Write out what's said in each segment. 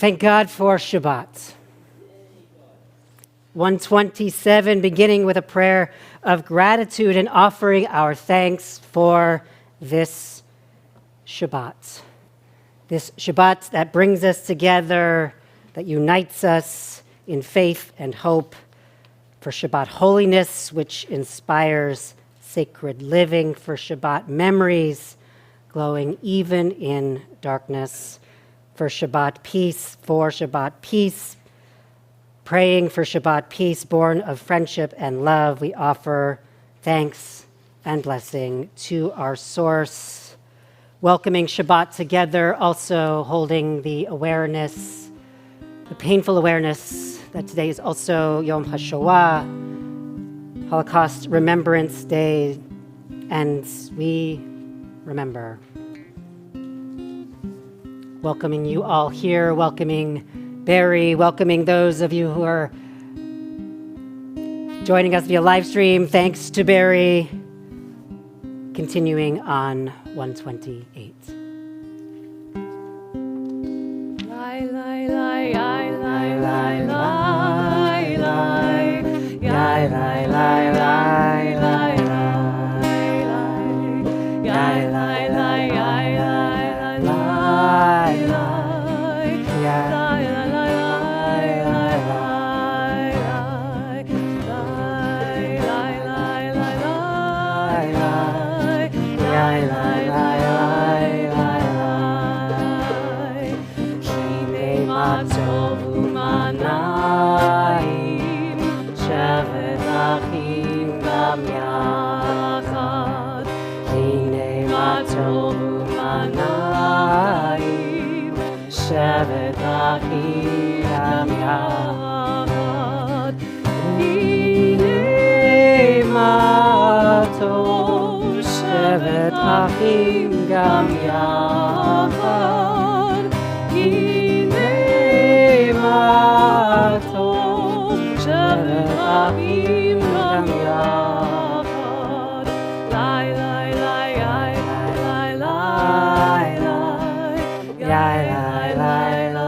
Thank God for Shabbat. 127, beginning with a prayer of gratitude and offering our thanks for this Shabbat. This Shabbat that brings us together, that unites us in faith and hope, for Shabbat holiness, which inspires sacred living, for Shabbat memories, glowing even in darkness, for Shabbat peace, praying for Shabbat peace, born of friendship and love. We offer thanks and blessing to our source, welcoming Shabbat together, also holding the awareness, the painful awareness that today is also Yom HaShoah, Holocaust Remembrance Day, and we remember. Welcoming you all here, welcoming Barry, welcoming those of you who are joining us via live stream. Thanks to Barry. Continuing on 128. Shevet achim gam yachad, Hine ma tov. Shevet achim gam yachad, Hine ma tov. Shevet achim gam yachad, lai lai lai lai lai lai lai lai.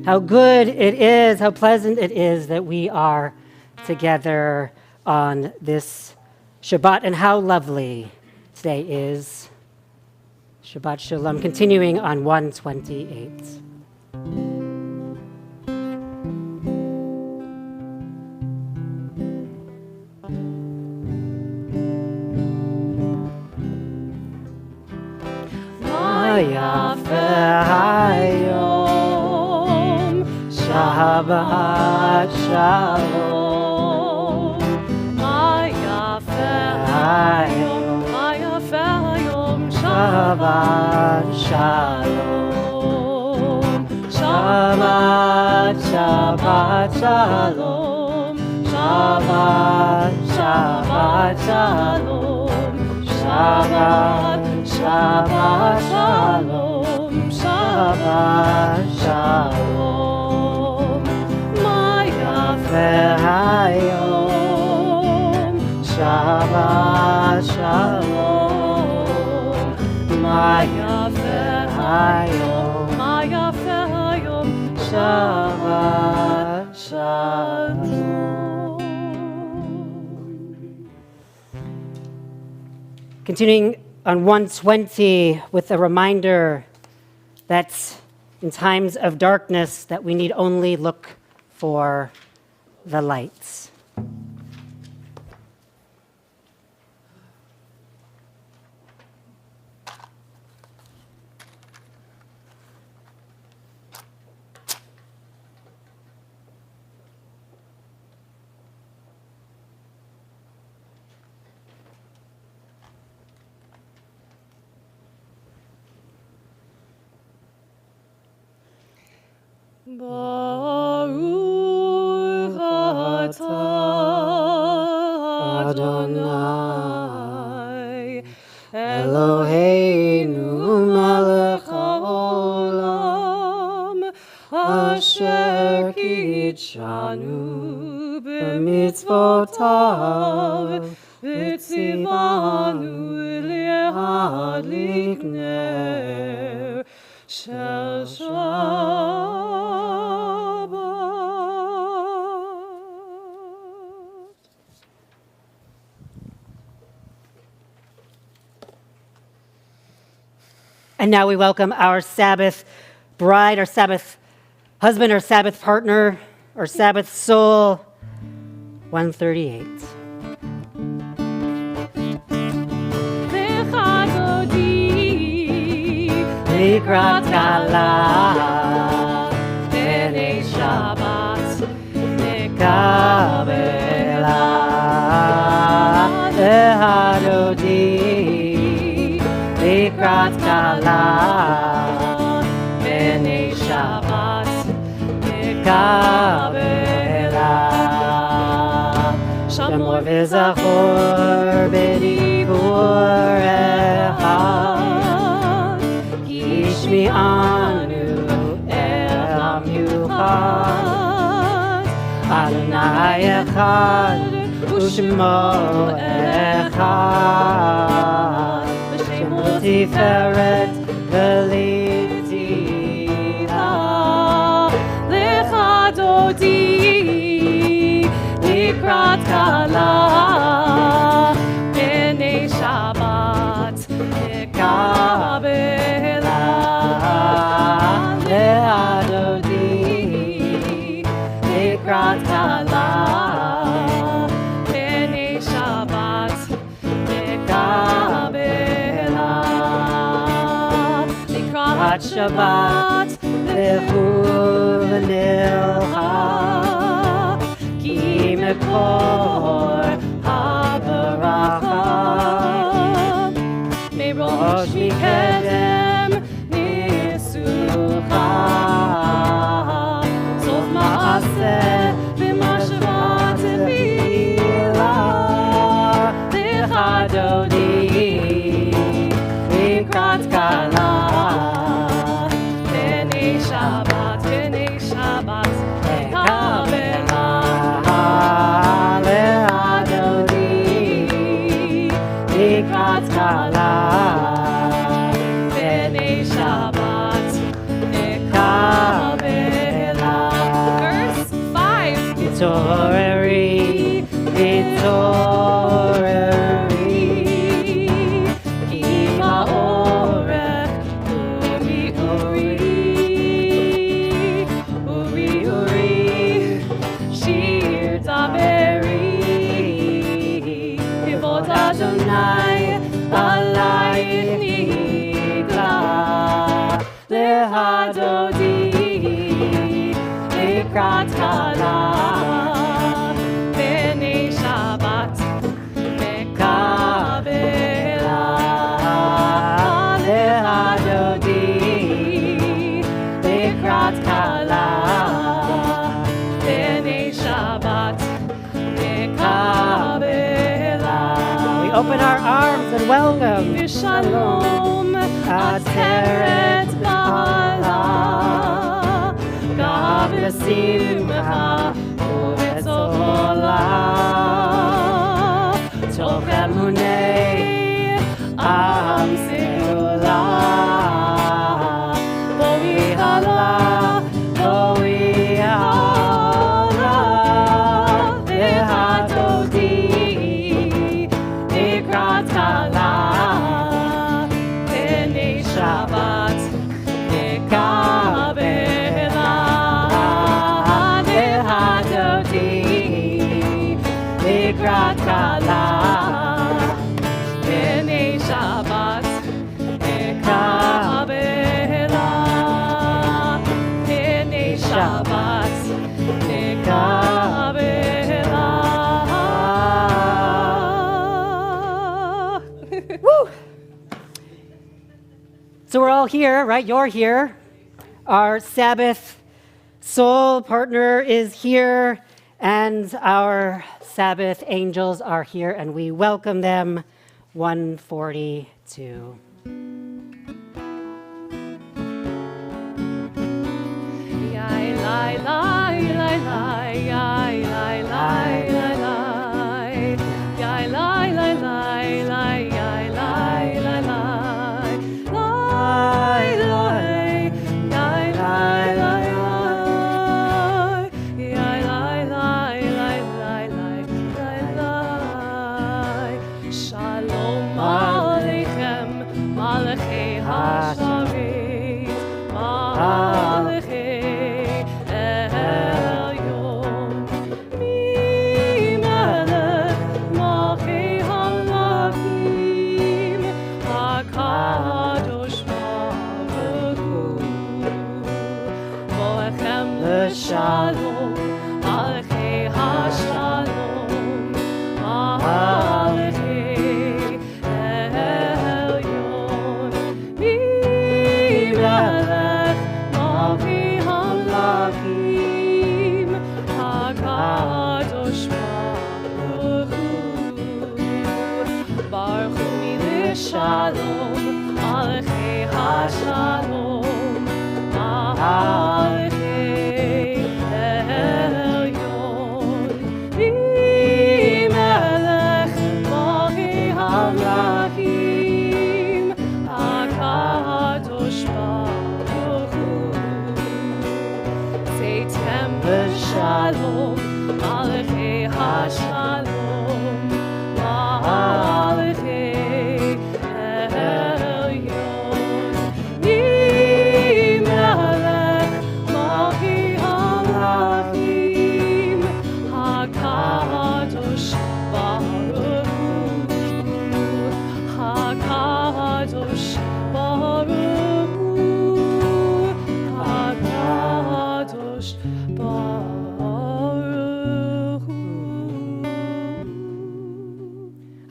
How good it is, how pleasant it is that we are together on this Shabbat, and how lovely today is. Shabbat Shalom, continuing on 128. Shabbat Shalom, Mayafer Hayom, Shabbat Shalom, Shabbat, Shabbat Shalom, Shabbat, Shabbat Shalom, Shabbat, Shabbat Shalom, Shabbat Shalom. Hayom, Shabbat Shalom, Mayafer Hayom, Shabbat Shalom. Continuing on 120 with a reminder that in times of darkness that we need only look for the lights. Baruch atah Adonai Eloheinu melech haolam asher kitshanu b'mitzvotav v'tzivanu מדליק נר של שבת. And now we welcome our Sabbath bride, our Sabbath husband, our Sabbath partner, our Sabbath soul, 138. לקראת כלה, בני שבת, נקבלה, להדודי, לקראת כלה, בני שבת, נקבלה, שמור וזכור בדיבור אחד, השמיענו אל המיוחד, אדוני אחד ושמו אחד, ושמו תפארת ולתהילה. לך דודי לקראת כלה, בני שבת נקבלה, להדודי לקראת כלה, בני שבת נקבלה. לקראת שבת לכו ונלכה, כי מקור הברכה מראש מקדם ניסוחה, סוף מעשה במחשבה תפילה. לך דודי לקראת כלה, בני שבת, בני שבת נקבלה, להדודי לקראת כלה, בני שבת נקבלה. Verse 5. התעוררי, התעוררי, כי באורך אורי אורי, אורי אורי, שיר דברי, כבוד אדוני עלייך נגלה. להדודי לקראת כלה, בני שבת נקבלה. להדודי לקראת כלה, בני שבת נקבלה. We open our arms and welcome. בשלום עטרת בעלה, גב ושמחה ובצהלה, תוך אמוני עם סגולה. בואי הלאה, בואי הלאה, להדודי לקראת כלה, בני שבת נקבלה. להדודי לקראת כלה, בני שבת נקבלה, בני שבת נקבלה. Woo! So we're all here, right? You're here. Our Sabbath soul partner is here, and our Sabbath angels are here, and we welcome them. 142. v'shalom, malchei hashalom, malchei elyon, mimelech malchei hamlachim, hakadosh baruch hu v'shalom, malchei hashalom, malchei elyon, mimelech malchei hamlachim, hakadosh baruch hu. Seitem v'shalom, malchei hashalom, malchei elyon, mimelech malchei hamlachim, hakadosh baruch hu, hakadosh baruch hu, hakadosh baruch hu.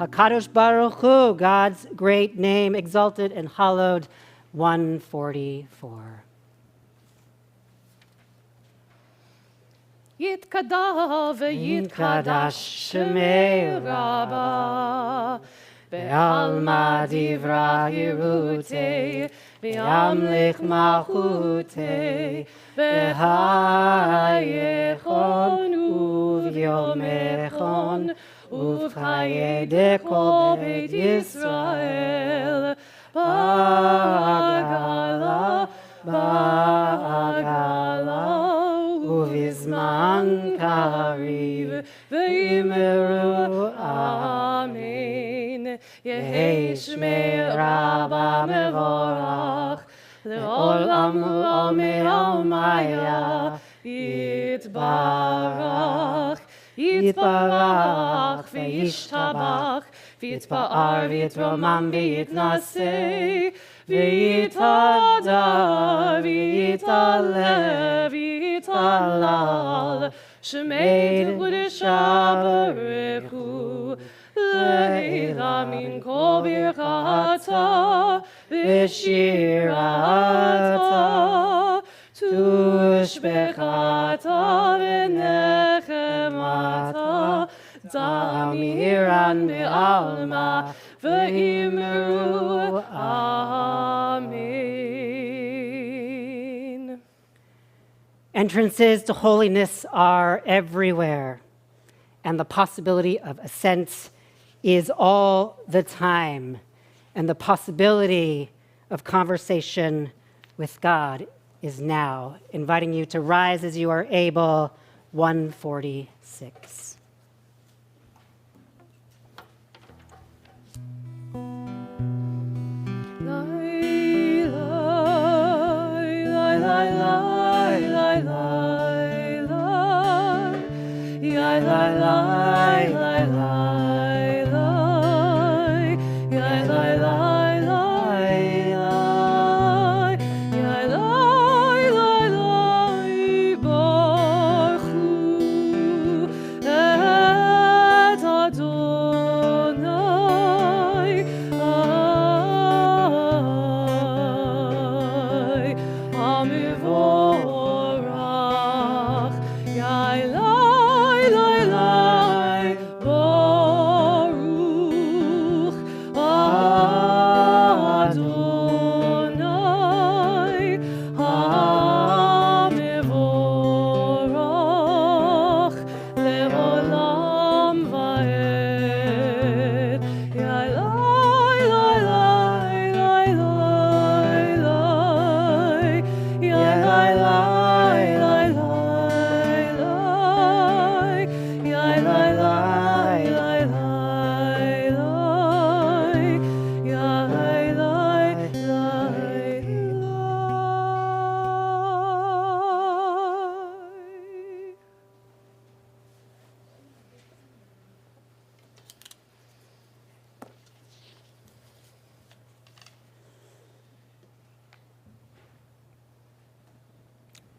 HaKadosh Baruch Hu, God's great name, exalted and hallowed, 144. Yitkada v'yitkadash shemei Rabbah, be'alma divra hirutei, be'amlich malchutei, be'hayechon uv'yomechon, uv'chayei kol beit Yisrael, ba'agala, ba'agala, uvizman kariv, v'yimeru amen. Yehei shmei Rabbah mevorach, le'olam u'omei almaya, yitbarach, yitbarach, v'yishtabach, v'yitpa'ar, v'yitromam, v'yitnaseh, v'yitada, v'yitaleh, v'yitalal, shemei t'kudesha barechu, le'ila min kol birchata, v'shirata, tushbechata, v'nechemata, damiran be'alma, v'yimeru amen. Entrances to holiness are everywhere, and the possibility of ascent is all the time, and the possibility of conversation with God is now. Inviting you to rise as you are able, 146.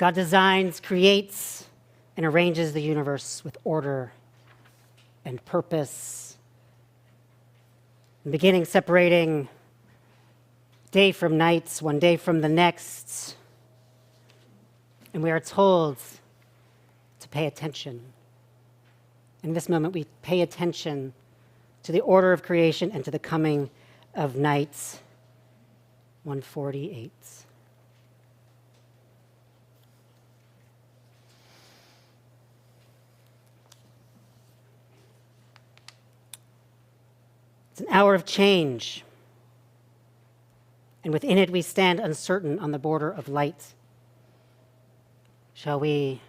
God designs, creates, and arranges the universe with order and purpose. In the beginning, separating day from night, one day from the next. And we are told to pay attention. In this moment, we pay attention to the order of creation and to the coming of night. 148. It's an hour of change, and within it we stand uncertain on the border of light. Shall we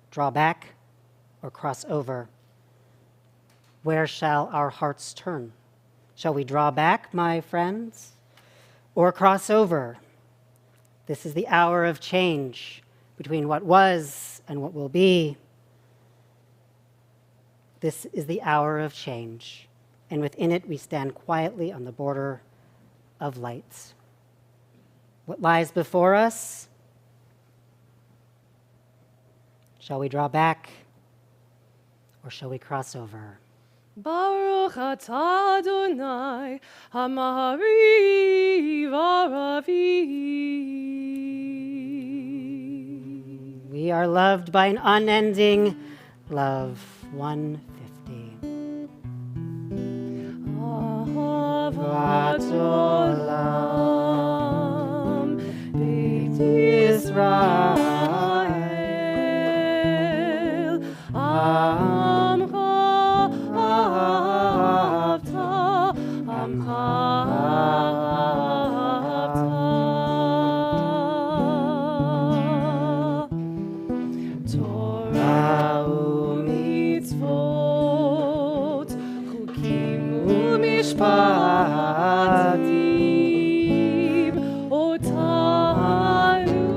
draw back or cross over? Where shall our hearts turn? Shall we draw back, my friends, or cross over? This is the hour of change between what was and what will be. This is the hour of change, and within it we stand quietly on the border of light. What lies before us? Shall we draw back, or shall we cross over? Baruch atah Adonai Hamari Varavi. We are loved by an unending love. 150. Ahavat olam Beit Yisrael Amcha ahavta Amcha ahavta Torah u'mitzvot Chukim u'mishpatim Otanu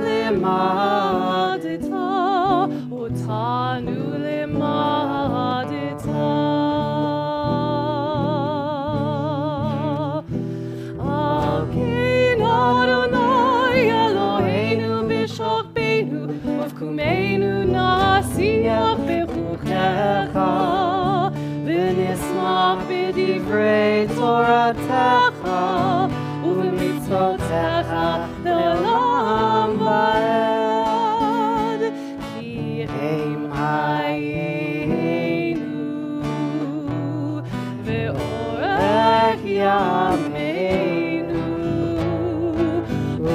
lemadeta Otanu lemadeta Alkein Adonai Eloheinu b'shachbeinu Uvkumeinu nasiach bechuchecha V'nismach b'divrei Toratecha U'b'mitzvotecha le'olam va'ed Ki eim hayenu Ve'orech yameinu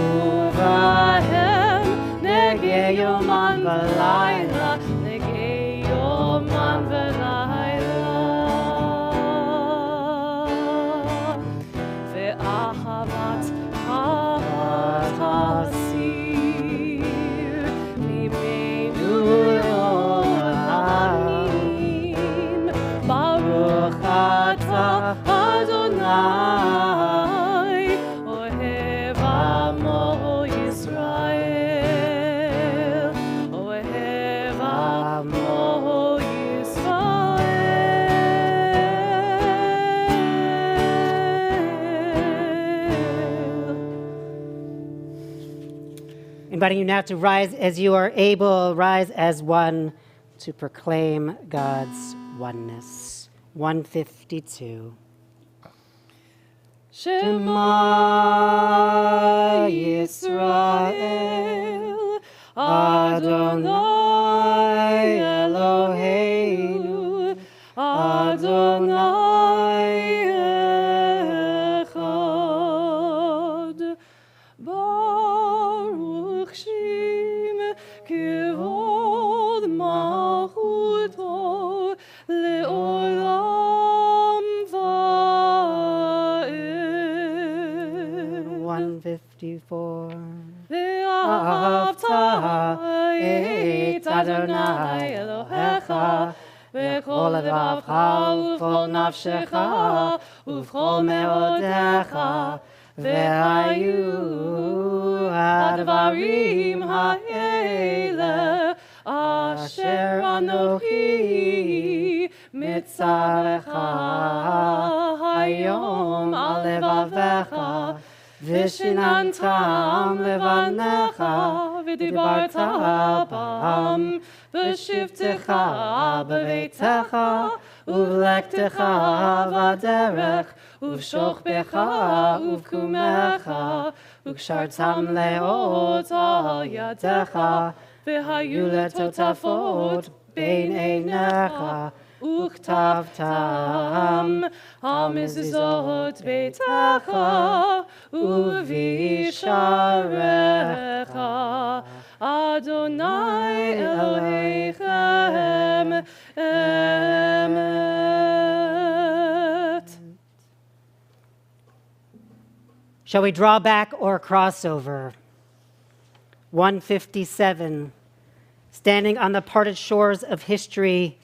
Uvahem negei yoman v'layla Negei yoman v'layla Ve'ahavat hasir Limeinu le'olamim Baruch atah Adonai Ohev amo Yisrael Ohev amo Yisrael. Inviting you now to rise as you are able, rise as one to proclaim God's oneness. 152. Shema Yisrael Adonai Eloheinu Adonai Echad Baruch Shem Kevod Malchuto Le'olam Va'ed 154. Ve'ahavta et Adonai Elohecha V'chol levavcha u'v'chol nafshecha u'v'chol me'odecha Ve'hayu advarim ha'ele Asher anochi mitzarecha hayom al levavecha ושיננתם לבניך, ודיברת בם, בשבתך בביתך, ובלכתך בדרך, ובשוכבך ובקומך, וקשרתם לאות על ידך, והיו לטוטפות בין עיניך, וכתבתם על מזוזות ביתך ובשעריך, אדוני אלוהיכם אמת. Shall we draw back or cross over? 157. Standing on the parted shores of history,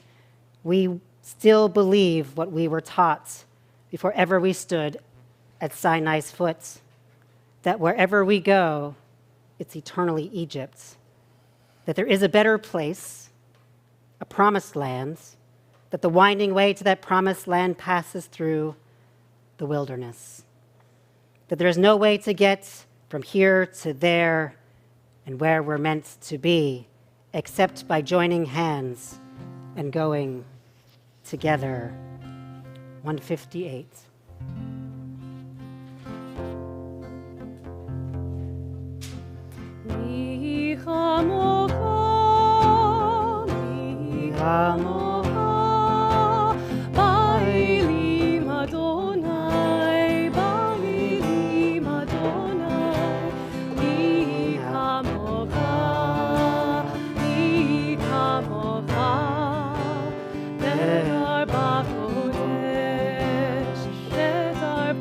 we still believe what we were taught before ever we stood at Sinai's foot, that wherever we go, it's eternally Egypt, that there is a better place, a promised land, that the winding way to that promised land passes through the wilderness, that there is no way to get from here to there and where we're meant to be except by joining hands and going together. 158. Mi chamocha, ba'ilim Adonai, ba'ilim Adonai, mi chamocha, bedar b'kodesh, bedar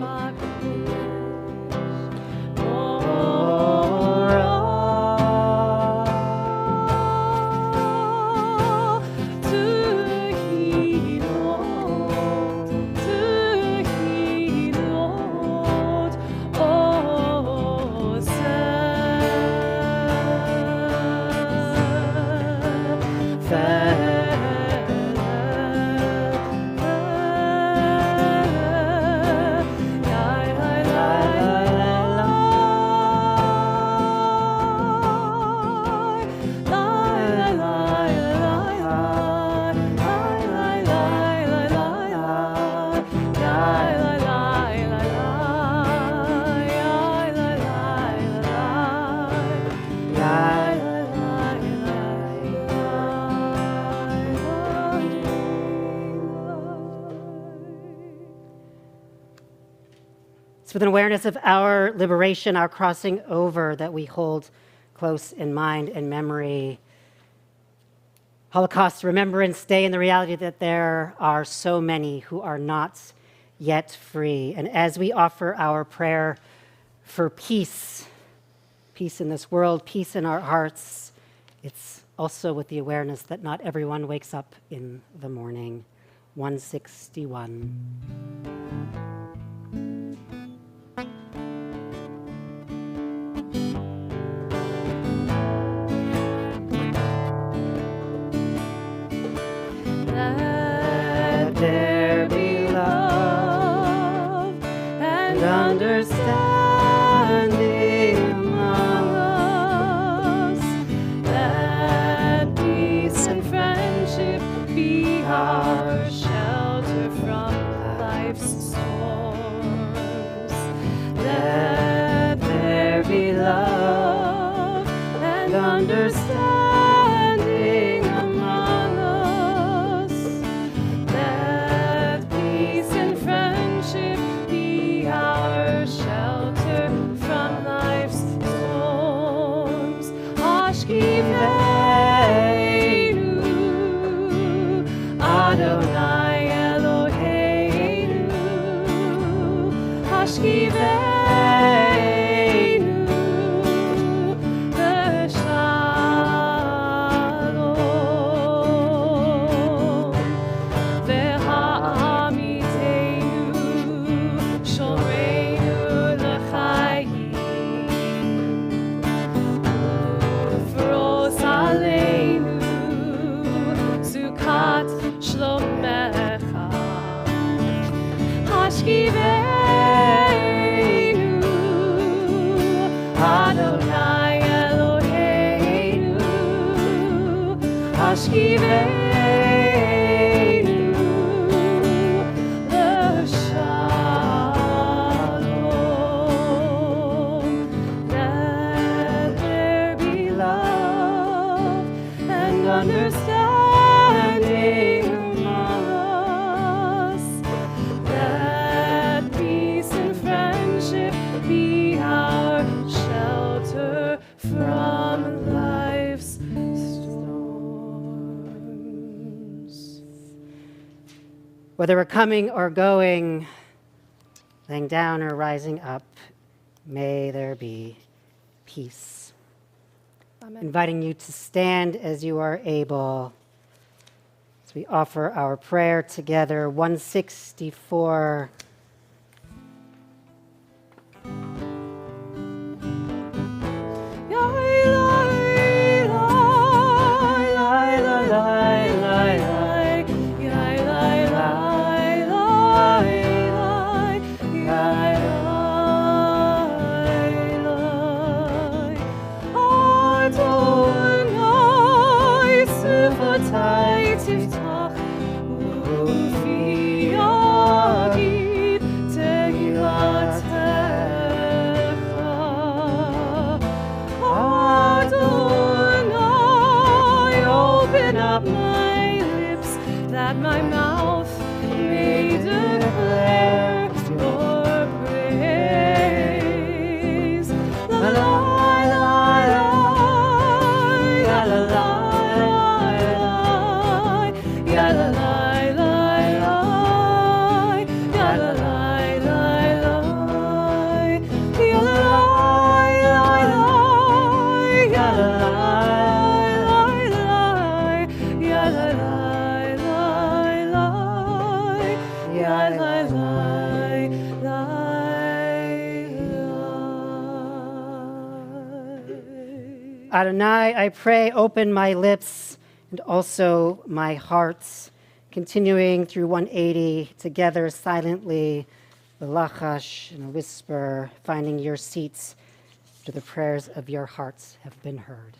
It's with an awareness of our liberation, our crossing over, that we hold close in mind and memory. Holocaust remembrance day in the reality that there are so many who are not yet free. And as we offer our prayer for peace, peace in this world, peace in our hearts, it's also with the awareness that not everyone wakes up in the morning. 161. Let there be love and understanding among us. Let peace and friendship be our shelter from life's storms. Let there be love and understanding among us. Let peace and friendship be our shelter from life's storms. Ashkiveinu, Adonai Eloheinu. Ashkiveinu. the shalom. Let there be love and understanding among us. Let peace and friendship be our shelter from life's storms. Whether we're coming or going, laying down or rising up, may there be peace. Amen. Inviting you to stand as you are able as we offer our prayer together. 164. That my mouth may declare your praise. La la la la, la la la la, la la la la, la la la la, Adonai, I pray, open my lips and also my heart. Continuing through 180, together silently, the lachash and a whisper, finding your seats after the prayers of your hearts have been heard.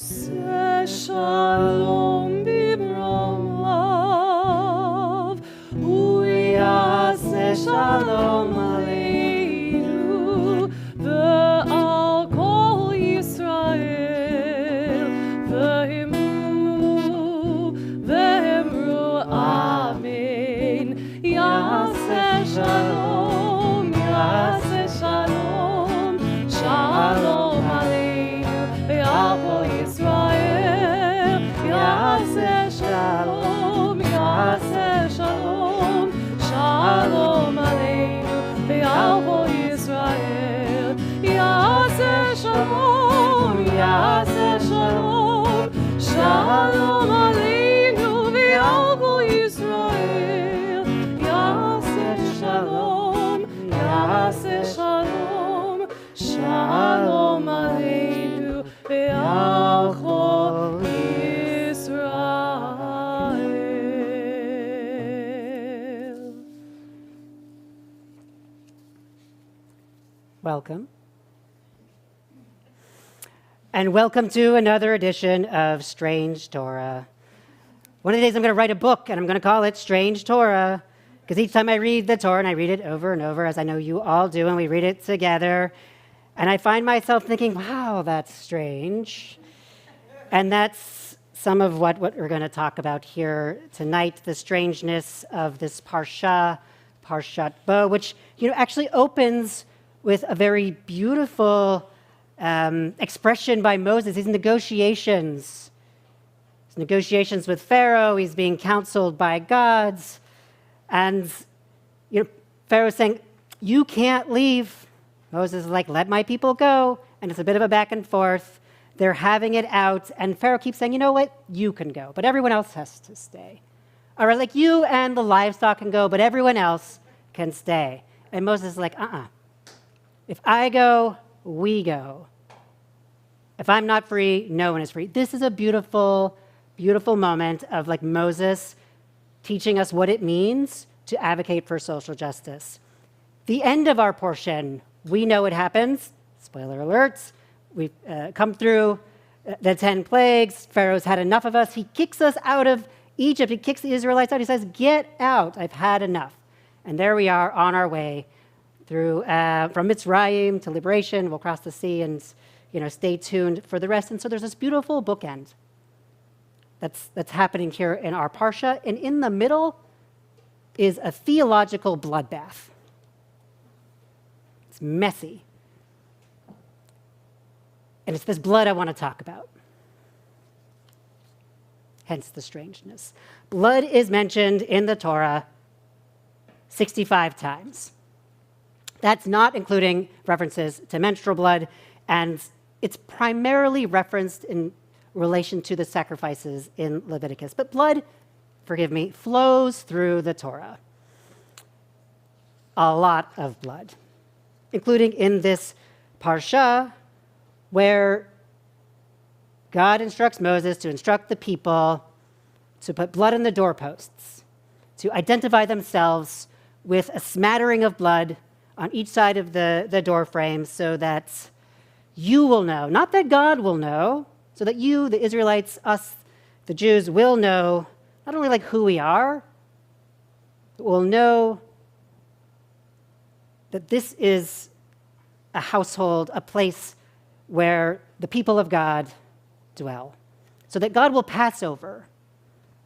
Shalom b'mrov, uyaseh shalom aleinu, ve'al kol Yisrael, ve'emru amen. Yaseh shalom, yaseh shalom, shalom aleinu, ve'al kol Yisrael, yaseh shalom, yaseh shalom, shalom aleinu, ve'al kol Yisrael, yaseh shalom, yaseh shalom, shalom aleinu, ve'al kol Yisrael, yaseh shalom, yaseh shalom, shalom aleinu, ve'al kol Yisrael. Welcome. And welcome to another edition of Strange Torah. One of the days I'm going to write a book, and I'm going to call it Strange Torah, because each time I read the Torah, and I read it over and over, as I know you all do, and we read it together, and I find myself thinking, wow, that's strange. And that's some of what we're going to talk about here tonight, the strangeness of this Parsha, Parshat Bo, which actually opens with a very beautiful expression by Moses, his negotiations. His negotiations with Pharaoh, he's being counseled by gods. And Pharaoh's saying, you can't leave. Moses is like, let my people go. And it's a bit of a back and forth. They're having it out. And Pharaoh keeps saying, you know what? You can go, but everyone else has to stay. All right, like you and the livestock can go, but everyone else can stay. And Moses is like, If I go, we go. If I'm not free, no one is free. This is a beautiful, beautiful moment of like Moses teaching us what it means to advocate for social justice. The end of our portion, we know what happens. Spoiler alerts. We've come through the 10 plagues. Pharaoh's had enough of us. He kicks us out of Egypt. He kicks the Israelites out. He says, get out. I've had enough. And there we are on our way through from Mitzrayim to liberation. We'll cross the sea and stay tuned for the rest. And so there's this beautiful bookend that's happening here in our Parsha. And in the middle is a theological bloodbath. It's messy. And it's this blood I want to talk about. Hence the strangeness. Blood is mentioned in the Torah 65 times. That's not including references to menstrual blood, and it's primarily referenced in relation to the sacrifices in Leviticus. But blood, forgive me, flows through the Torah. A lot of blood, including in this Parsha, where God instructs Moses to instruct the people to put blood on the doorposts, to identify themselves with a smattering of blood on each side of the door frame so that you will know, not that God will know, so that you, the Israelites, us, the Jews, will know not only like who we are, but we'll know that this is a household, a place where the people of God dwell, so that God will pass over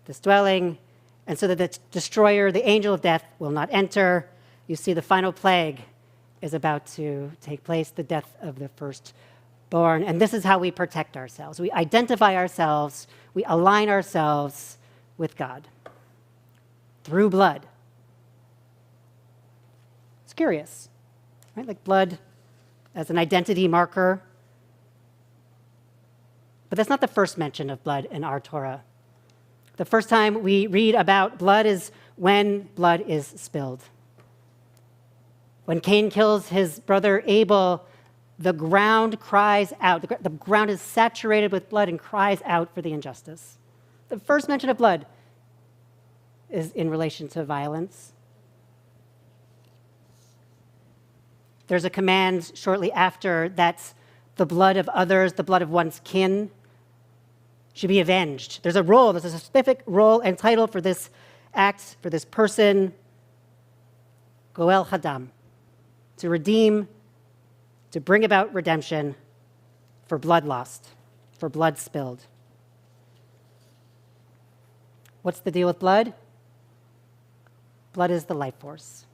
this dwelling, and so that the destroyer, the angel of death, will not enter. You see, the final plague is about to take place, the death of the firstborn. And this is how we protect ourselves. We identify ourselves, we align ourselves with God through blood. It's curious, right? Like blood as an identity marker. But that's not the first mention of blood in our Torah. The first time we read about blood is when blood is spilled. When Cain kills his brother Abel, the ground cries out. The ground is saturated with blood and cries out for the injustice. The first mention of blood is in relation to violence. There's a command shortly after that's the blood of others, the blood of one's kin, should be avenged. There's a specific role and title for this act, for this person, Goel Hadam, to redeem, to bring about redemption for blood lost, for blood spilled. What's the deal with blood? Blood is the life force.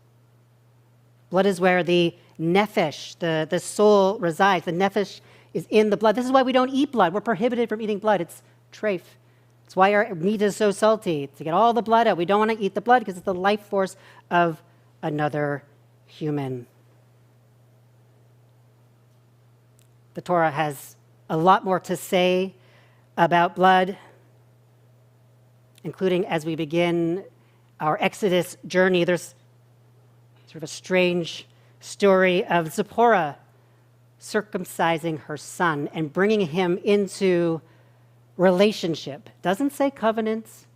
Blood is where the nephesh, the soul, resides. The nephesh is in the blood. This is why we don't eat blood. We're prohibited from eating blood. It's treif. It's why our meat is so salty, to get all the blood out. We don't want to eat the blood because it's the life force of another human. The Torah has a lot more to say about blood, including as we begin our Exodus journey. There's sort of a strange story of Zipporah circumcising her son and bringing him into relationship. Doesn't say covenants,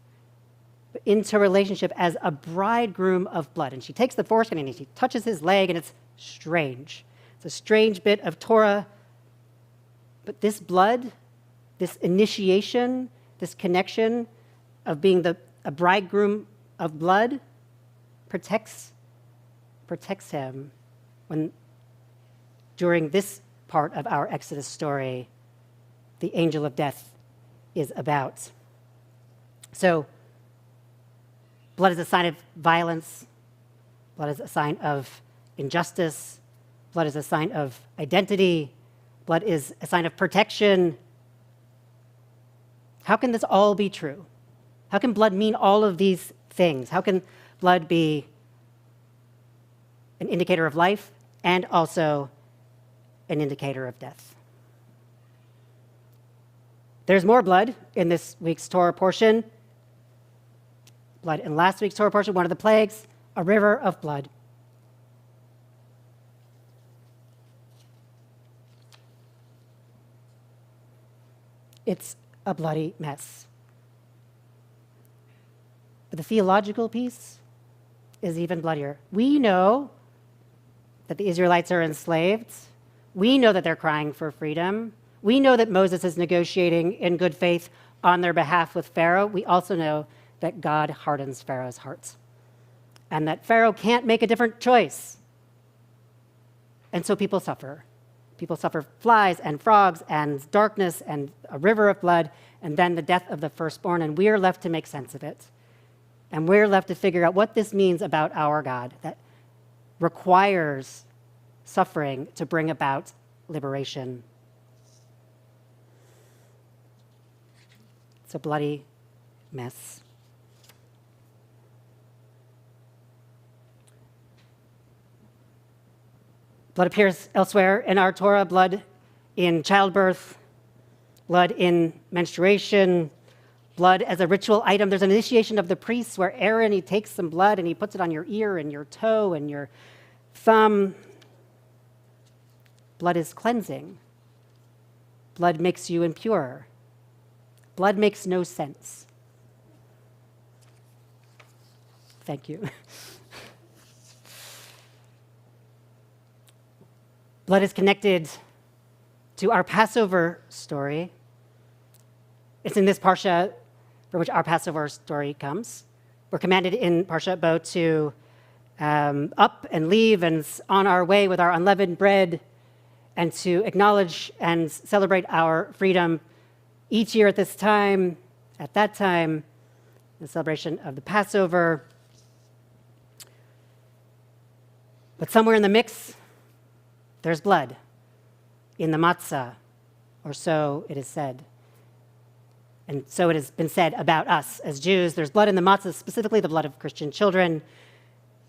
but into relationship as a bridegroom of blood. And she takes the foreskin and she touches his leg, and it's strange. It's a strange bit of Torah. But this blood, this initiation, this connection of being a bridegroom of blood protects him when, during this part of our Exodus story, the angel of death is about. So, blood is a sign of violence. Blood is a sign of injustice. Blood is a sign of identity. Blood is a sign of protection. How can this all be true? How can blood mean all of these things? How can blood be an indicator of life and also an indicator of death? There's more blood in this week's Torah portion. Blood in last week's Torah portion, one of the plagues, a river of blood. It's a bloody mess. But the theological piece is even bloodier. We know that the Israelites are enslaved. We know that they're crying for freedom. We know that Moses is negotiating in good faith on their behalf with Pharaoh. We also know that God hardens Pharaoh's heart and that Pharaoh can't make a different choice. And so people suffer. People suffer flies and frogs and darkness and a river of blood and then the death of the firstborn, and we are left to make sense of it. And we're left to figure out what this means about our God that requires suffering to bring about liberation. It's a bloody mess. Blood appears elsewhere in our Torah, blood in childbirth, blood in menstruation, blood as a ritual item. There's an initiation of the priests where Aaron, he takes some blood and he puts it on your ear and your toe and your thumb. Blood is cleansing. Blood makes you impure. Blood makes no sense. Thank you. Blood is connected to our Passover story. It's in this Parsha from which our Passover story comes. We're commanded in Parsha Bo to up and leave and on our way with our unleavened bread and to acknowledge and celebrate our freedom each year at this time, at that time, the celebration of the Passover. But somewhere in the mix, there's blood in the matzah, or so it is said. And so it has been said about us as Jews. There's blood in the matzah, specifically the blood of Christian children.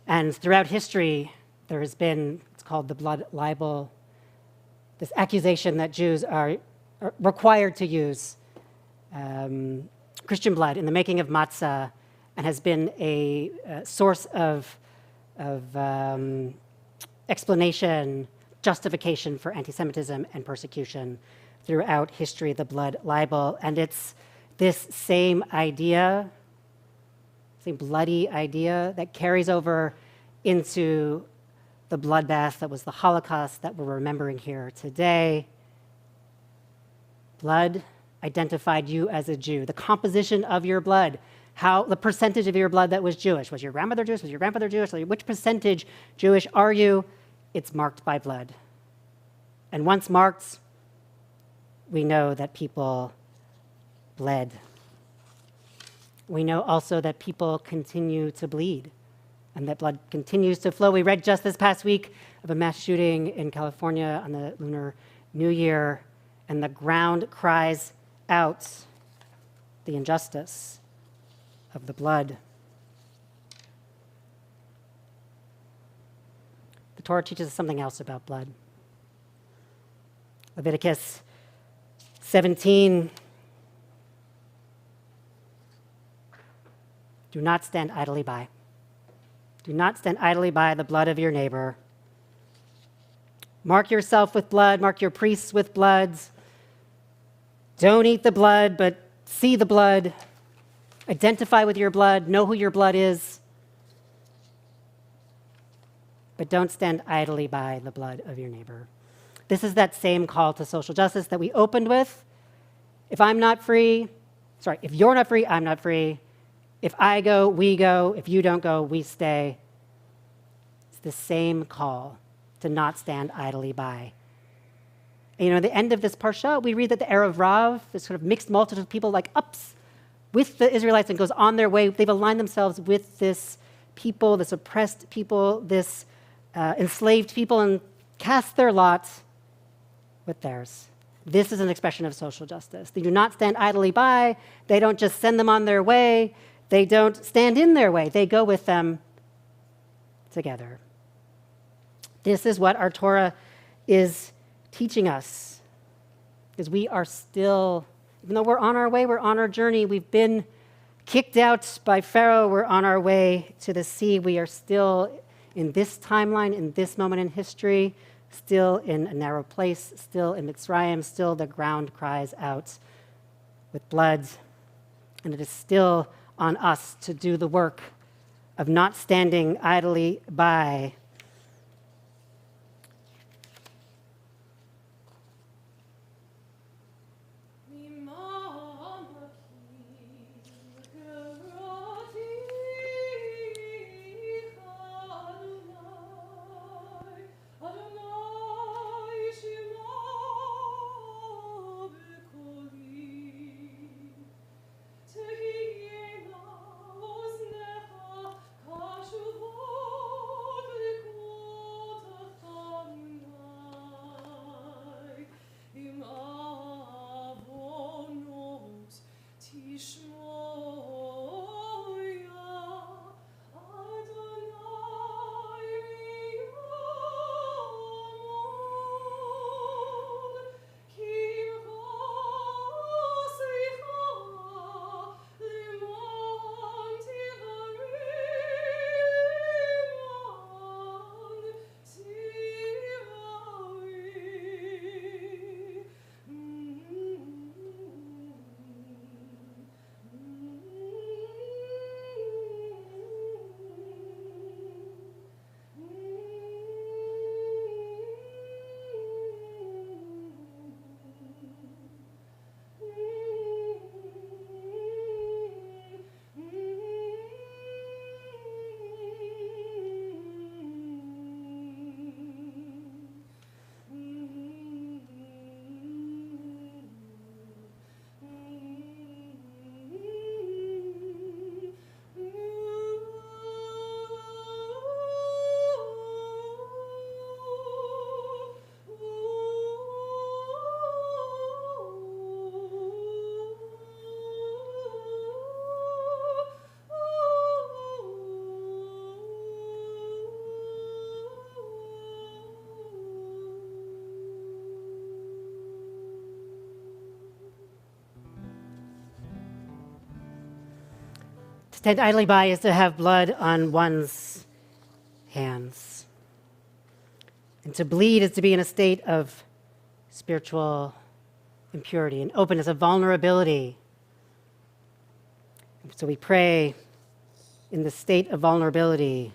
And throughout history, there has been, it's called the blood libel, this accusation that Jews are required to use Christian blood in the making of matzah, and has been a source of explanation, justification for anti-Semitism and persecution throughout history, the blood libel. And it's this same idea, same bloody idea that carries over into the bloodbath that was the Holocaust that we're remembering here today. Blood identified you as a Jew. The composition of your blood, how the percentage of your blood that was Jewish. Was your grandmother Jewish? Was your grandfather Jewish? Which percentage Jewish are you? It's marked by blood. And once marked, we know that people bled. We know also that people continue to bleed and that blood continues to flow. We read just this past week of a mass shooting in California on the Lunar New Year, and the ground cries out the injustice of the blood. The Torah teaches us something else about blood. Leviticus 17. Do not stand idly by. Do not stand idly by the blood of your neighbor. Mark yourself with blood, mark your priests with blood. Don't eat the blood, but see the blood. Identify with your blood, know who your blood is. But don't stand idly by the blood of your neighbor. This is that same call to social justice that we opened with. If you're not free, I'm not free. If I go, we go. If you don't go, we stay. It's the same call to not stand idly by. And, at the end of this parsha, we read that the Erev Rav, this sort of mixed multitude of people, ups with the Israelites and goes on their way. They've aligned themselves with this people, this oppressed people, this enslaved people, and cast their lot with theirs. This is an expression of social justice. They do not stand idly by. They don't just send them on their way. They don't stand in their way. They go with them together. This is what our Torah is teaching us. Because we are still, even though we're on our way, we're on our journey, we've been kicked out by Pharaoh, we're on our way to the sea, we are still in this timeline, in this moment in history, still in a narrow place, still in Mitzrayim, still the ground cries out with blood. And it is still on us to do the work of not standing idly by. Stand idly by is to have blood on one's hands. And to bleed is to be in a state of spiritual impurity and openness, of vulnerability. So we pray in the state of vulnerability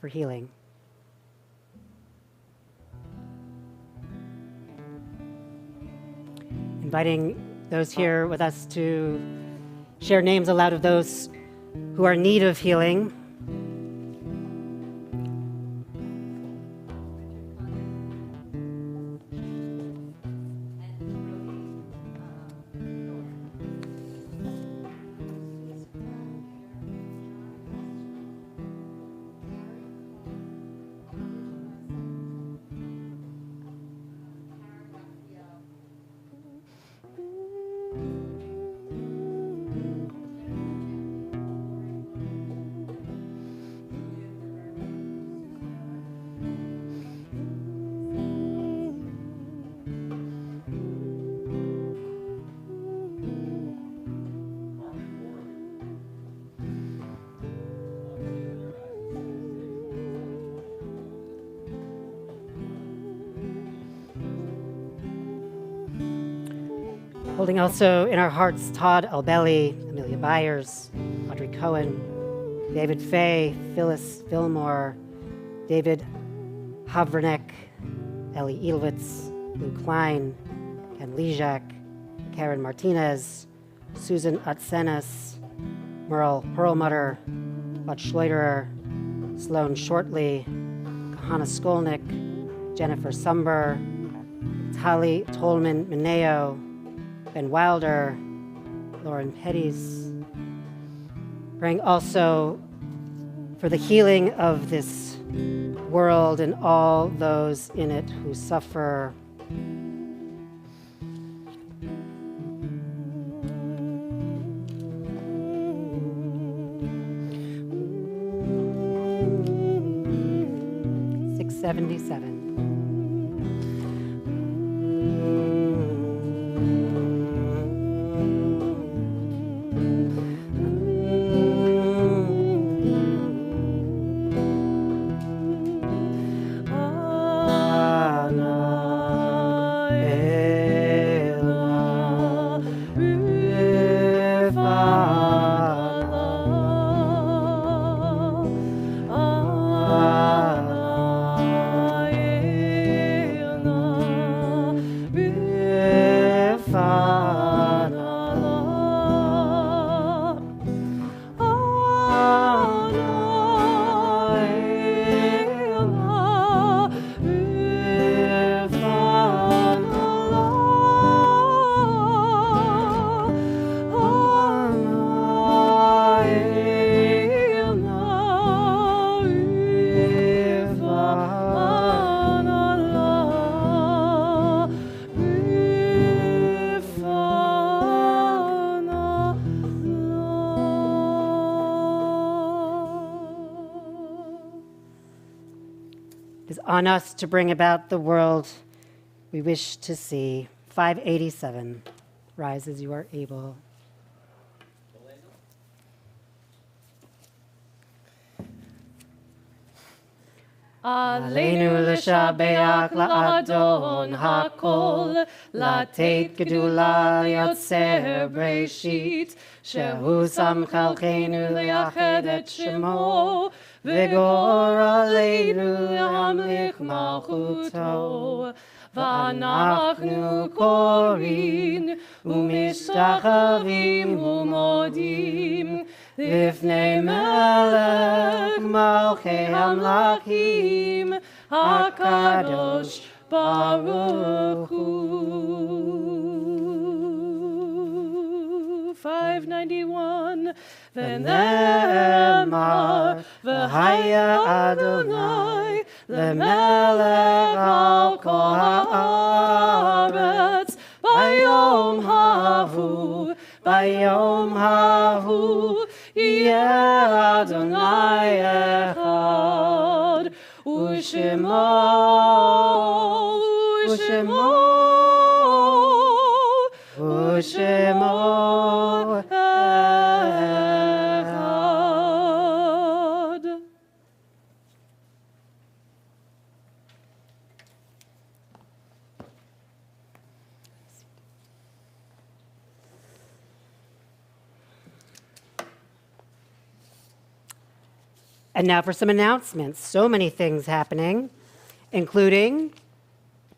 for healing. inviting those here with us to share names aloud of those who are in need of healing. Holding also in our hearts Todd Albelli, Amelia Byers, Audrey Cohen, David Fay, Phyllis Fillmore, David Havranek, Ellie Edelwitz, Lou Klein, Ken Lejak, Karen Martinez, Susan Utsenis, Merle Perlmutter, Bud Schleuderer, Sloan Shortley, Kahana Skolnick, Jennifer Sumber, Tali Tolman Mineo, Ben Wilder, Lauren Petties. Praying also for the healing of this world and all those in it who suffer. $677. It is on us to bring about the world we wish to see. 587. Rise as you are able. Aleinu l'shabeach la'adon hakol, la'teit gedula liotzer breshit, shehu sam chalchenu liached et shemo, v'gor aleinu l'hamlich malchuto, v'anachnu korin, u'mishtachavim u'modim, לפני מלך מלכי המלכים הקדוש ברוך הוא. 591 ונאמר והיה אדוני למלך על כל הארץ ביום ההוא יהיה אדוני אחד, ושמו אחד. And now for some announcements. So many things happening, including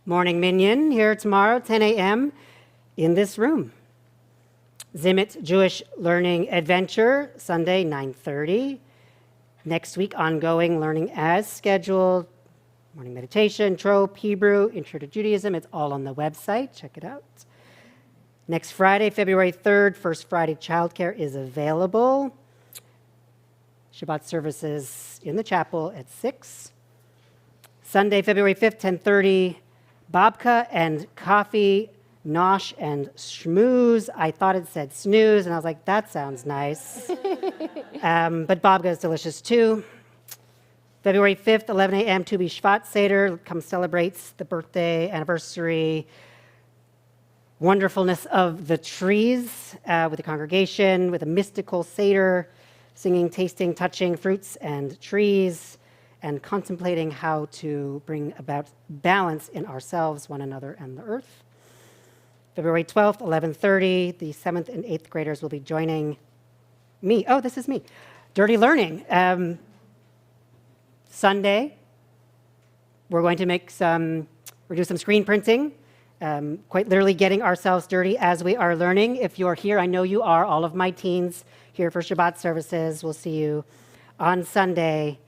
Morning Minyan here tomorrow, 10 a.m., in this room. Zimit Jewish Learning Adventure, Sunday, 9:30. Next week, ongoing learning as scheduled. Morning meditation, Trope, Hebrew, Intro to Judaism. It's all on the website. Check it out. Next Friday, February 3rd, First Friday childcare is available. Shabbat services in the chapel at 6. Sunday, February 5th, 10:30, babka and coffee, nosh and schmooze. I thought it said snooze, and I was like, that sounds nice. But babka is delicious too. February 5th, 11 a.m., Tu B'Shvat Seder. Come celebrate the birthday, anniversary, wonderfulness of the trees with the congregation, with a mystical Seder, singing, tasting, touching fruits and trees, and contemplating how to bring about balance in ourselves, one another, and the earth. February 12th, 11:30, the 7th and 8th graders will be joining me. Oh, this is me. Dirty Learning. Sunday, we're going to do some screen printing, quite literally getting ourselves dirty as we are learning. If you're here, I know you are, all of my teens here for Shabbat services. We'll see you on Sunday.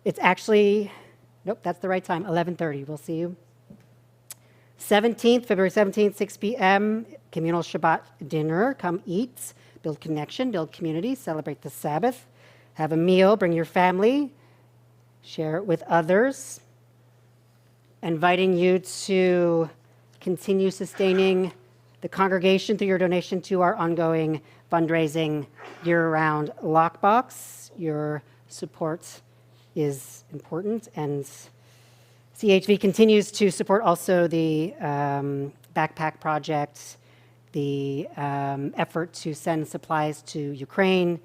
It's actually, nope, that's the right time, 11:30. We'll see you. 17th, February 17th, 6 p.m., communal Shabbat dinner. Come eat, build connection, build community, celebrate the Sabbath, have a meal, bring your family, share it with others. Inviting you to continue sustaining the congregation through your donation to our ongoing fundraising year-round lockbox. Your support is important, and CHV continues to support also the backpack project, the effort to send supplies to Ukraine,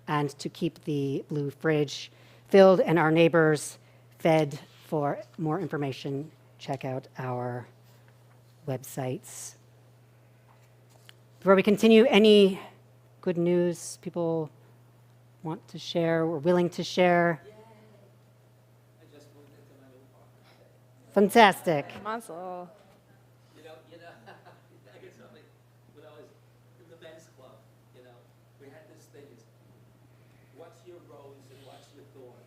and to keep the blue fridge filled and our neighbors fed. For more information, check out our websites. Before we continue, any good news people want to share or willing to share? Fantastic. Mazel. You know, I get something. When I was in the men's club, we had this thing. It's what's your rose and what's your thorn?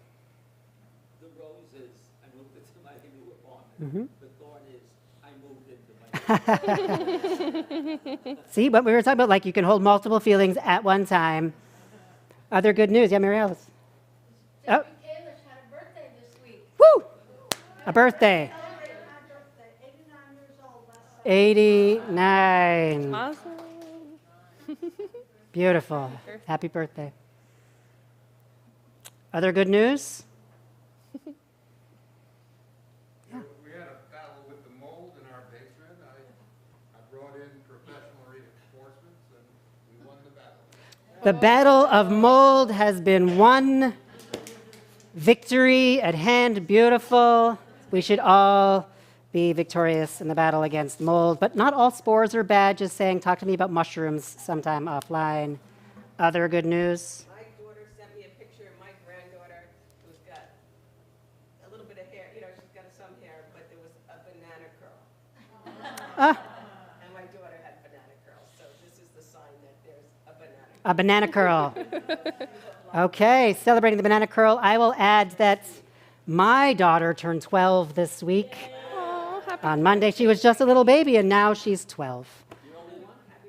The rose is I moved into my new apartment. The thorn is I moved into my. See, what we were talking about, like you can hold multiple feelings at one time. Other good news. Yeah, Mary Alice. Oh. English had a birthday this week. Woo! A birthday. Celebrated my birthday, 89 years old last 89. Mazel. Beautiful. Happy birthday. Other good news? We had a battle with the mold in our basement. I brought in professional reinforcements and we won the battle. The battle of mold has been won. Victory at hand. Beautiful. We should all be victorious in the battle against mold, but not all spores are bad. Just saying, talk to me about mushrooms sometime offline. Other good news? My daughter sent me a picture of my granddaughter who's got a little bit of hair. She's got some hair, but there was a banana curl. And my daughter had banana curls, so this is the sign that there's a banana curl. A banana curl. Okay, celebrating the banana curl. I will add that my daughter turned 12 this week. Oh, happy On Monday, she was just a little baby, and now she's 12.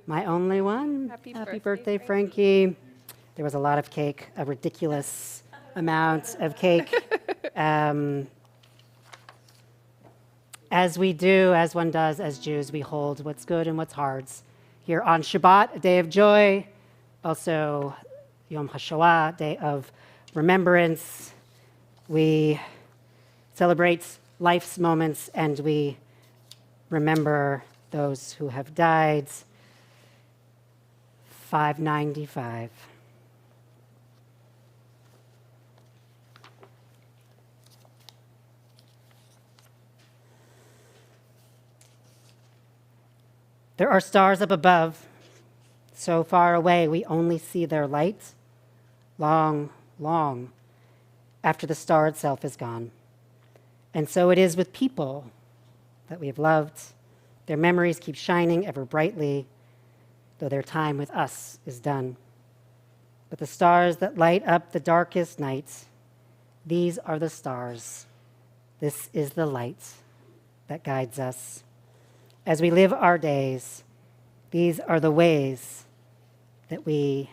My only one. Happy birthday, birthday, Frankie. There was a lot of cake, a ridiculous amount of cake. As we do, as one does as Jews, we hold what's good and what's hard. Here on Shabbat, a day of joy, also Yom HaShoah, day of remembrance. We celebrate life's moments and we remember those who have died. 595. There are stars up above, so far away we only see their light, long, long after the star itself is gone. And so it is with people that we have loved Their memories keep shining ever brightly, though their time with us is done. But the stars that light up the darkest nights, these are the stars. This is the light that guides us. As we live our days, these are the ways that we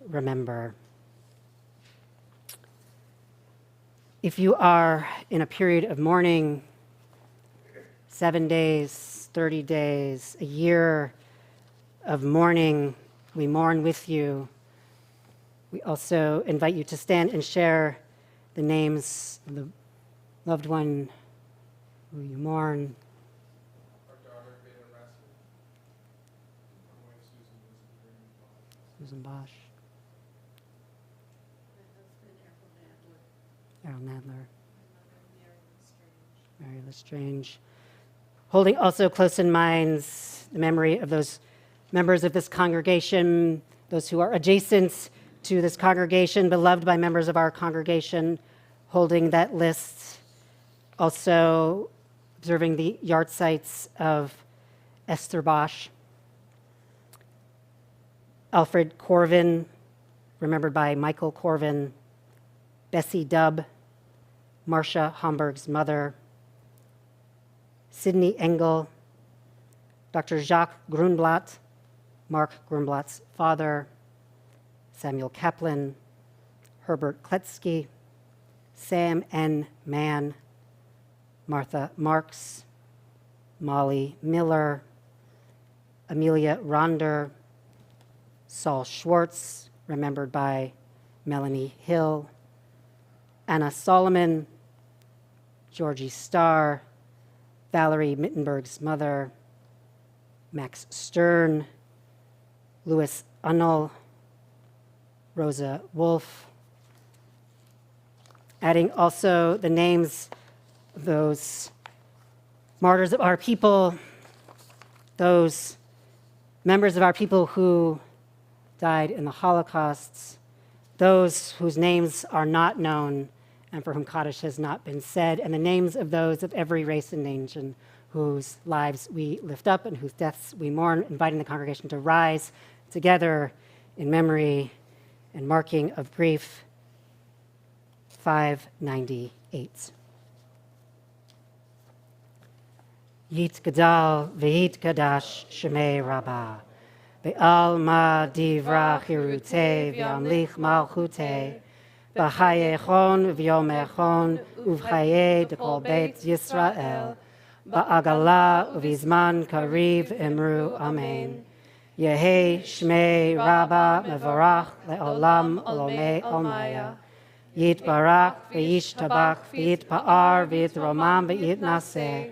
remember. If you are in a period of mourning, 7 days, 30 days, a year of mourning, we mourn with you. We also invite you to stand and share the names of the loved one who you mourn. Our daughter, Beta Rasmus. My wife, Susan Susan Bosch. Errol Nadler. Mary Lestrange. Holding also close in minds the memory of those members of this congregation, those who are adjacent to this congregation, beloved by members of our congregation, holding that list. Also observing the yahrzeits of Esther Bosch, Alfred Corvin, remembered by Michael Corvin, Bessie Dubb, Marcia Homburg's mother, Sidney Engel, Dr. Jacques Grunblatt, Mark Grunblatt's father, Samuel Kaplan, Herbert Kletsky, Sam N. Mann, Martha Marks, Molly Miller, Amelia Ronder, Saul Schwartz, remembered by Melanie Hill, Anna Solomon, Georgie Starr, Valerie Mittenberg's mother, Max Stern, Louis Unnell, Rosa Wolf. Adding also the names of those martyrs of our people, those members of our people who died in the Holocausts, those whose names are not known and for whom Kaddish has not been said, and the names of those of every race and nation whose lives we lift up and whose deaths we mourn, inviting the congregation to rise together in memory and marking of grief. 598. Yit Gadal V'Yit Kadash Shemei Rabbah Be'alma Divra Chirute V'Yamlich Malchute B'Chayechon V'Yomechon Uv'Chaye Dekol Beit Yisrael Ba'agala Uv'Izman Kariv Emru Amen. Yehi Shmei Rabbah Mevorach Le'olam Olomei Olmaya. Yit Barak V'Yish Tabak V'Yit Pa'ar V'Yit Romam V'Yit Naseh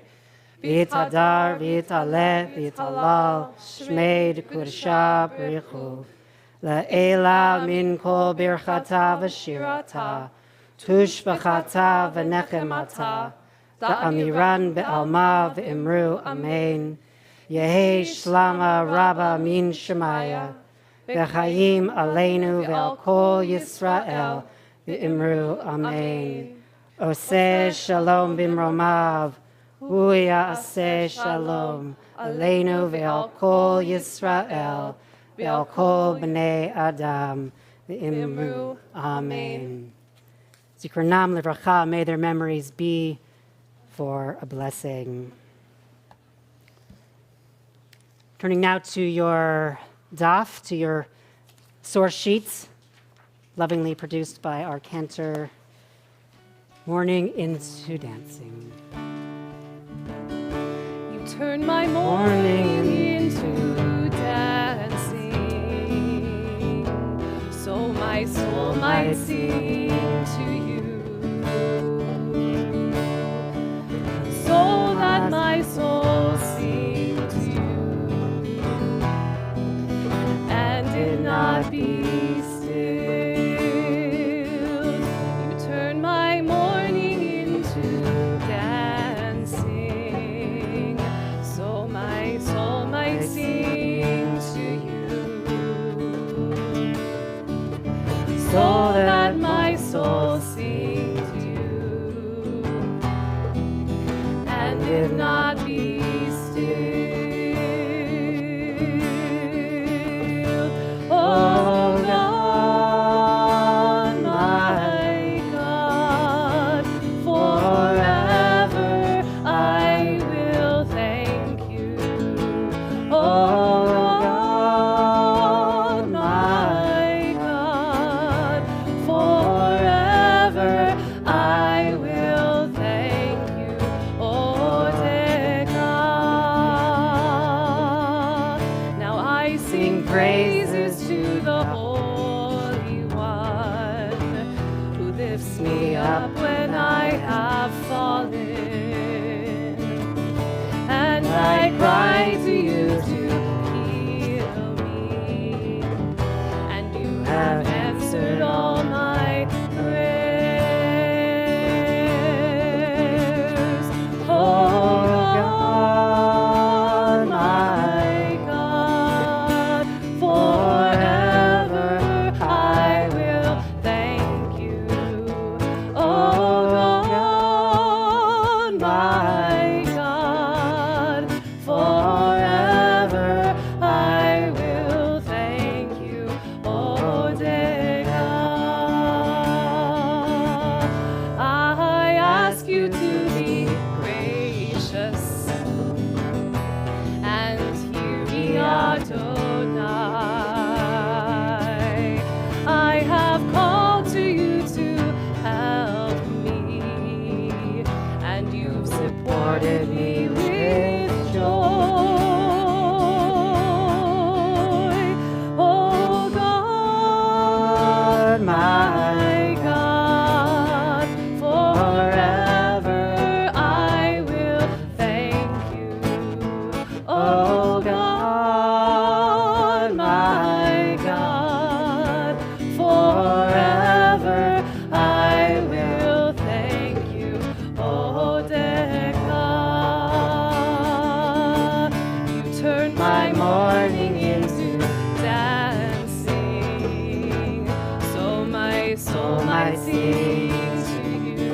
V'Yit Hadar V'Yit Aleh V'Yit Halal Shmei D'Kudesha B'Richu La'ela Min Kol Birchata V'Shirata Tush B'Chata V'Nechemata Da'amiran Be'alma V'Imru Amen. Yehi Shlama Rabba Min Shemaya V'Chaim Aleinu V'Al Kol Yisrael V'Imru Amen. Oseh Shalom Bimromav Hu Ya'aseh Shalom Aleinu V'Al Kol Yisrael V'Al Kol B'nei Adam V'Imru Amen. Zikronam Livracha, may their memories be for a blessing. Turning now to your daf, to your source sheets, lovingly produced by our cantor, Morning into Dancing. You turn my morning into dancing, so my soul might sing to you, so that my soul sing to you, and did not be still. You turn my morning into dancing, so my soul might sing to you, so that my soul sing to you, and did not be I cry to you to heal me, and you have answered all my prayers. Oh God, my God, forever I will thank you. Oh God, my God, forever I will thank you. Oh dear God, I ask you to be gracious and hear me, Adonai. I have called to you to help me, and you've supported me with joy. Oh God, my God, forever I will thank you. Oh God, my God, forever I will thank you. Oh dear God, you turn my morning into dancing, so my soul might sing to you.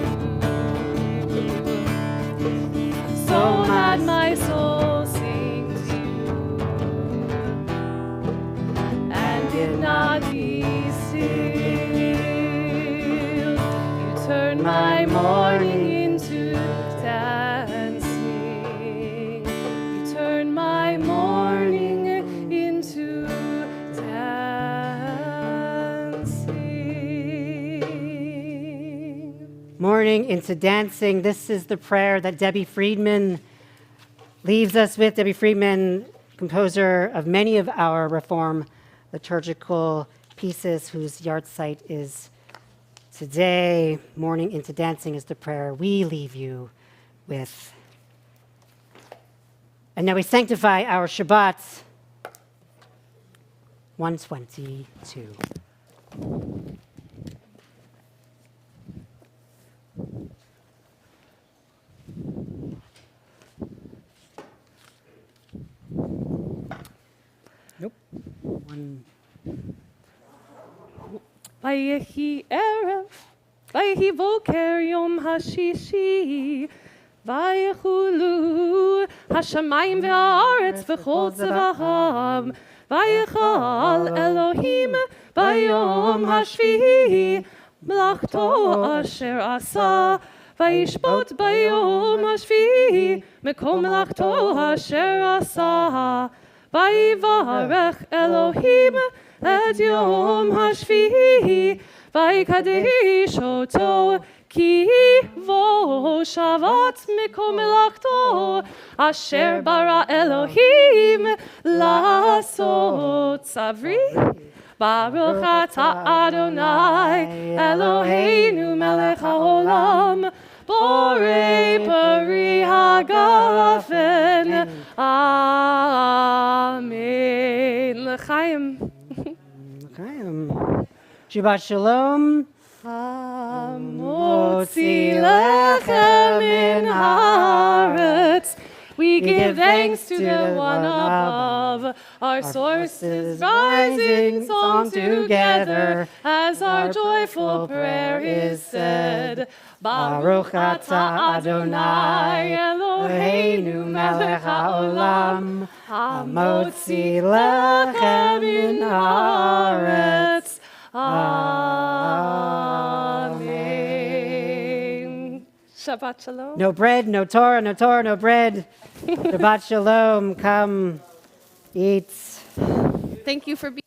So that my soul sings you, and did not be still. You turn my morning into dancing. You turn my morning into dancing. Morning into dancing. This is the prayer that Debbie Friedman leaves us with. Debbie Friedman, composer of many of our Reform liturgical pieces, whose yard site is today. Morning into dancing is the prayer we leave you with. And now we sanctify our Shabbat. 122. Nope. One. ויהי ערב, ויהי בוקר יום השישי, ויחולו השמיים והארץ וכל צבאם, ויכל אלוהים ביום השביעי מלאכתו אשר עשה, וישבות ביום השביעי מכל מלאכתו אשר עשה, ויברך אלוהים את יום השביעי, ויקדש אותו, כי בו שבת מכל מלאכתו, אשר ברא אלוהים לעשות. צברי, ברוך אתה אדוני אלוהינו מלך העולם, בורא פרי הגפן, אמן. לחיים. Shabbat Shalom. המוציא לחם מן הארץ. We give thanks to the one above, our sources rising song together, as our joyful prayer is said. Baruch atah Adonai Eloheinu melech haolam, hamotzi lechem min haaretz. Amen. Shabbat Shalom. No bread, no Torah, no Torah, no bread. Shabbat Shalom. Come, eat. Thank you for being